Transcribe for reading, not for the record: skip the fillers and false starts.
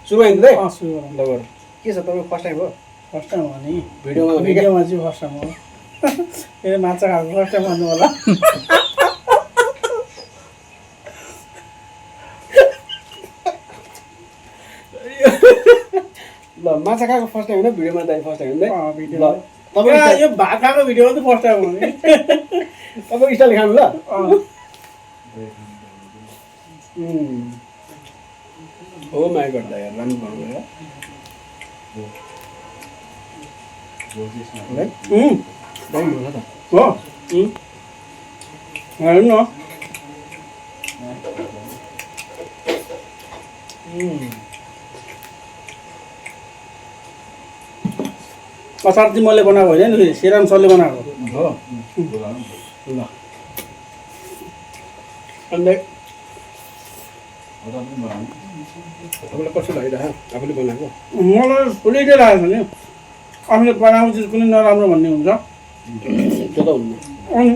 सुरु भयो नि सुरु गरौँ। ल गर के छ तपाईँ फर्स्ट टाइम हो फर्स्ट टाइम हो नि भिडियोमा चाहिँ फर्स्ट टाइम हो ए माछा खाएको फर्स्ट टाइम भन्नु होला ल माछा खाएको फर्स्ट टाइम होइन भिडियोमा दाइ फर्स्ट टाइम होइन भिडियो ल तपाईँ यो भात खाएको भिडियोमा चाहिँ फर्स्ट टाइम हो नि तपाईँको स्टाइल खानु ल हो माइ गर्दा यार राम्रो भन्नुभयो दामी भयो त हो हेर्नु न अचार चाहिँ मैले बनाएको होइन नि फेरि श्रीराम सरले बनाएको हो ल अन्त तपाईँलाई कस्तो लागिरहेको आफूले बनाएको मलाई फुलै लागेको छ नि आफूले बनाएको चिज कुनै नराम्रो भन्ने हुन्छ त्यो त हुन्न अनि